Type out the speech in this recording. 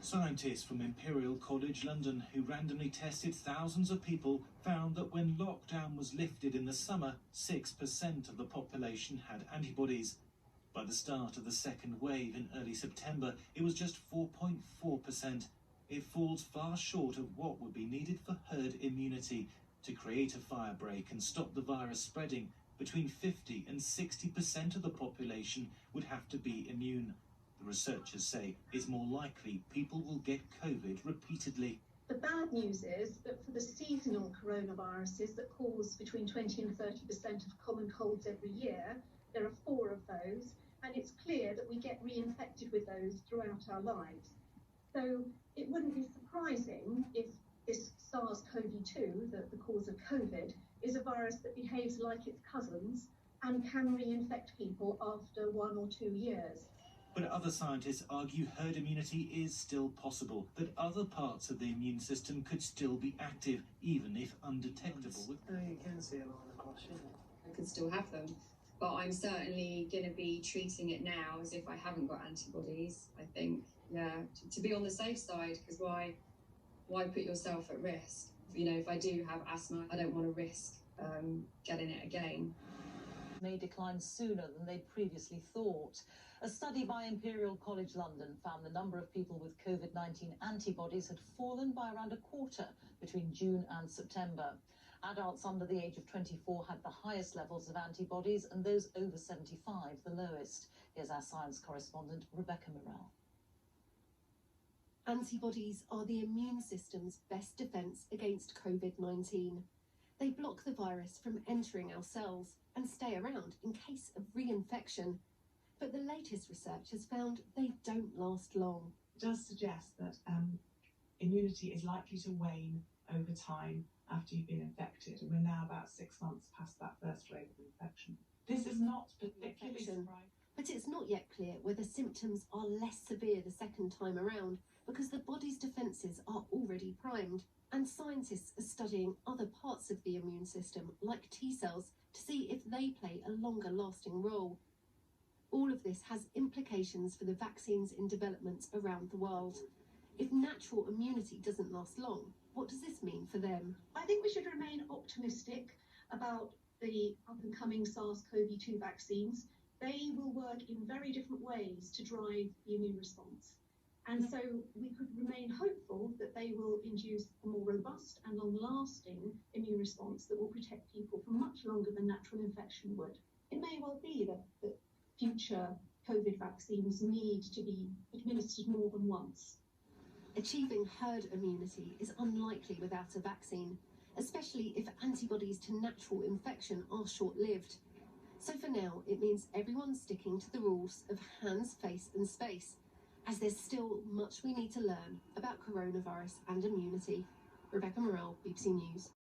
Scientists from Imperial College London, who randomly tested thousands of people, found that when lockdown was lifted in the summer, 6% of the population had antibodies. By the start of the second wave in early September, it was just 4.4%. It falls far short of what would be needed for herd immunity. To create a firebreak and stop the virus spreading, between 50 and 60% of the population would have to be immune. The researchers say it's more likely people will get COVID repeatedly. The bad news is that for the seasonal coronaviruses that cause between 20 and 30% of common colds every year, there are 4 of those, and it's clear that we get reinfected with those throughout our lives. So it wouldn't be surprising if this SARS-CoV-2, the cause of COVID, is a virus that behaves like its cousins and can reinfect people after 1 or 2 years. But other scientists argue herd immunity is still possible, that other parts of the immune system could still be active, even if undetectable. You can see a lot across, I could still have them, but I'm certainly going to be treating it now as if I haven't got antibodies. I think, to be on the safe side, because why put yourself at risk? You know, if I do have asthma, I don't want to risk getting it again. May decline sooner than they previously thought. A study by Imperial College London found the number of people with COVID-19 antibodies had fallen by around a quarter between June and September. Adults under the age of 24 had the highest levels of antibodies and those over 75 the lowest. Here's our science correspondent, Rebecca Morrell. Antibodies are the immune system's best defence against COVID-19. They block the virus from entering our cells and stay around in case of reinfection. But the latest research has found they don't last long. It does suggest that immunity is likely to wane over time after you've been infected, and we're now about 6 months past that first wave of infection. This is not particularly surprising. But it's not yet clear whether symptoms are less severe the second time around because the body's defences are already primed. And scientists are studying other parts of the immune system, like T cells, to see if they play a longer lasting role. All of this has implications for the vaccines in development around the world. If natural immunity doesn't last long, what does this mean for them? I think we should remain optimistic about the up-and-coming SARS-CoV-2 vaccines. They will work in very different ways to drive the immune response. And so we could remain hopeful that they will induce a more robust and long-lasting immune response that will protect people for much longer than natural infection would. It may well be that future COVID vaccines need to be administered more than once. Achieving herd immunity is unlikely without a vaccine, especially if antibodies to natural infection are short-lived. So for now, it means everyone's sticking to the rules of hands, face and space, as there's still much we need to learn about coronavirus and immunity. Rebecca Morrell, BBC News.